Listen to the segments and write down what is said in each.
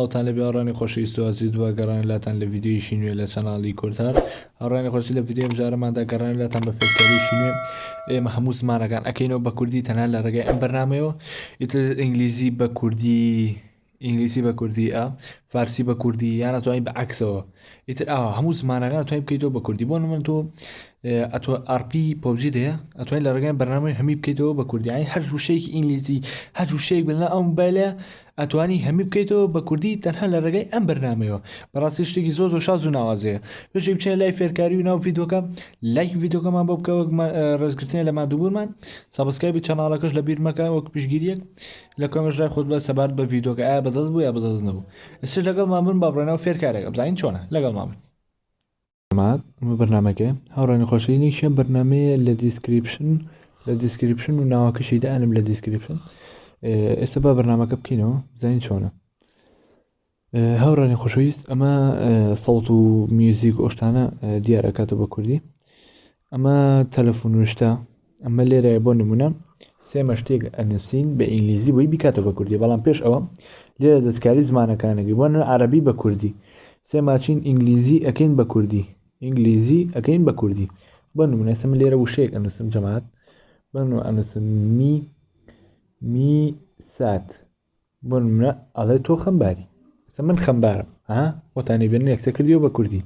وڵاتان لە بیاڕانی خۆشەویست و عزیز بە گەڕانلاتان لە ڤیدیۆیشی نوێ لە چەناڵی کورتار هەڕانی خۆشی لە ڤیدیۆ بجارەماندا گەڕانلاتان بە فێرکاریشی نوێ ئێمە هەموو زمانەکان ئەکەینەوە بە کوردی تەنها لە ڕێگای ئەم بەرنامەوە ئیتر ئینگلیزی بە کوردی ئینگلیسی بە کوردی فارسی بە کوردی یان ئەتوانین بەعەکسەوە ئیتر هەموو زمانەکان ئەتوانین بکەیتەوە بە کوردی بۆ نمونە تۆ ئارپی PUBG دەیە ئەتوانین لە ڕێگای بەرنامەی هەمی بکەیتەوە بە کوردی یانی هەر جوشەیەکی ئینگلیزی هەر جوشەیەک بڵا ئەو موبایلە ئەتوانی هەمی بکەیتەوە بە کوردی تەنها لە ڕێگای ئەم بەرنامەوە بەڕاستی شتێکی زۆر شاز و ناوازەیە پێشی بچێن لای فێرکاری و ناو ڤیدیۆکە لایک ڤیدیۆکەمان بۆ بکەوە ڕێزگرتنە لە مادووبوورمان سەبسکرایبی چەنالەکەش لەبیرمەکە وەک پشگیریەک لە کۆمەنتژای خۆت بە سەبارەت بە ڤیدیۆکە ئایا بەدڵت بوو یا بەدڵت نەبوو ئێستا لەگەڵمان بن با بڕێنەوە فێرکارێک بزانین چۆنە لەگەڵمان بن ئەمە بەرنامەکە هاوڕانی خۆشەویستیشە بەرنامەیە لە دیسکریپشن و ناوەکەشی دائنم لە دیسکریپشن ئێستا با بەرنامەکە بکەینەوە بزانین چۆنە هاوڕانی خۆشەویست ئەمە سەوت و میوزیک ئۆشتانە دیارەکاتەوە بە کوردی ئەمە تەلەفۆن وشتە ئەمە لێرەیە بۆ نمونە سێمە شتێک ئەنووسین بە ئینگلیزی بۆی بیکاتەوە بە کوردی بەڵام پێش ئەوە لێرە دەستکاری زمانەکانەکەی بۆ عەرەبی بە کوردی سێ ماچین ئینگلیزی ئەکەین بە کوردی ئینگلیزی ئەکەین بە کوردی بۆ نمونە ئێستا من لێرە وشەیەک ئەنووسم جەماعەت بەنو ئەنووسم می سات بۆ نمونە ئەڵێ تۆ خەمباری من خەمبارم وەتانی بێن یەکسە کردیەوە بە کوردی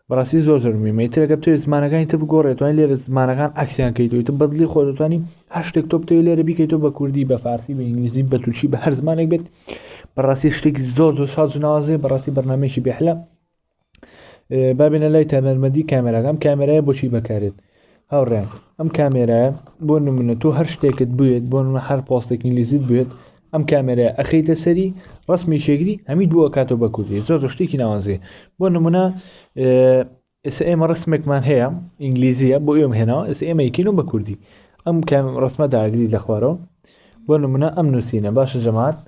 بەڕاستی زۆر میمەیترەکە بتوێت زمانەکانی تر بگۆڕێت توانین لێرە زمانەکان ئەکسیان کەیتەوە تر بەدڵی خۆت دەتوانین هەر شتێک تۆ بتەوێت لێرە بیکەیتەوە بە کوردی بە فارسی بە ئینگلیزی بە تورکی بە هەر زمانێک بێت بەڕاستی شتێکی زۆر شاز و ناوازەیە بەڕاستی بەرنامەیەکی بێحلە بابێنە لای تەمەرمەدی کامێراکەم کامێرایە بۆچی بەکارێت هاوڕێن ئەم کامێرایە بۆ نمونە تۆ هەر شتێکت بوێت بۆ نمونە هەر پۆستێک ئینگلیزیت بوێت ئەم کامێرایە ئەخەیتە سەری ڕسمی شێگری هەمی دووە کاتەوە بە کوردی زۆر شتێکی ناوازەیە بۆ نمونە ئێستا ئێمە ڕسمێکمان هەیە ئینگلیزیە بۆ ئێمە هێناوە ئێستا ئێمە یەکەینەوە بە کوردی ئەم ڕسمە داگری لە خوارەوە بۆ نمونە ئەم نووسینە باشە جەماعەت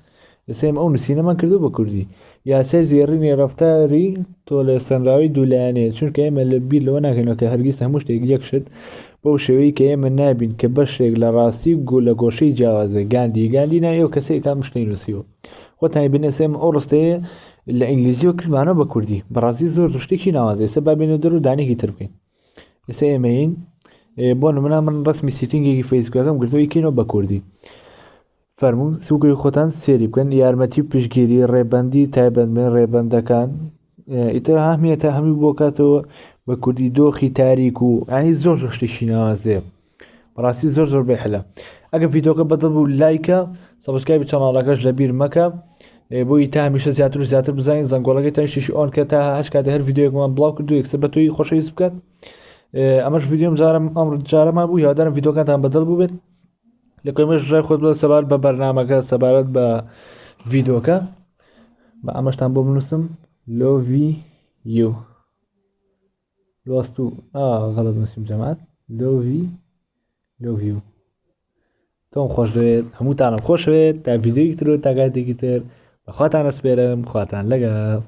ئێستا ئێمە ئەو نووسینەمان کردو بە کوردی یاسای زێڕینی ڕەفتاری تۆلەسەنراوی دوولایانەیە چونکە ئێمە لە بیر لەوە ناکەینەوە کە هەرگیز هەموو شتێک یەک شت بەو شێوەیە کە ئێمە نابین کە بەشێک لە ڕاستی لە گۆشەی جیاوازە گاندی نایە و کەسێک تا شتەی نووسیوە خۆتانی بنێسێ ئەو ڕستەیە لە ئینگلیزیەوە کردمانەوە بە کوردی بەڕاستی زۆر شتێکی ناوازە ئێستا با بێنە دەر و دانێکی تر بکەین ئێستا ئێمەین بۆ نمونە من ڕسمی سیتینگێکی فەیسبوکەکەم کردەوە یەکەینەوە بە کوردی فەرموو سوگوی خۆتان سێری بکەن یارمەتی پشگیری ڕێبەندی تایبەتمەند ڕێبەندەکان ئیتر هەمیێتە هەمی بۆ کاتەوە بە کوردی دۆخی تاریک و ینی زۆر شتێکی ناوازەیە بەڕاستی زۆر بێحلە ئەگە ڤیدیۆکە بەدڵ بوو لایکە سەبسکرایبی چەنالەکەش لەبیرمەکە بۆی تا هەمیشە زیاتر و زیاتر بزانین زەنگۆڵەکەی تەنیشتیشی ئۆن کە تا هەش کاتە هەر ڤیدیۆکمان بڵاو کردو یەکسەر بە تۆی خۆشەویست بکات ئەمەش ڤیدیۆم جارەمان بوو هیوادارم ڤیدیۆکانتان بەدڵ بوو بێت لە کۆمەش ڕای خۆت بە سەبارەت بە بەرنامەکە سەبارەت بە ڤیدیۆکە بە ئەمەشتان بۆ بنووسم لۆڤی یو لۆست و غەڵەت نووسیم جەماعەت لۆڤی یو تۆم خۆش دەوێت هەمووتانم خۆش وێت تا ڤیدیۆیەکی تر و تا کاتێکی تر بەخواتان ئەسپێرم خواتان لەگەڵ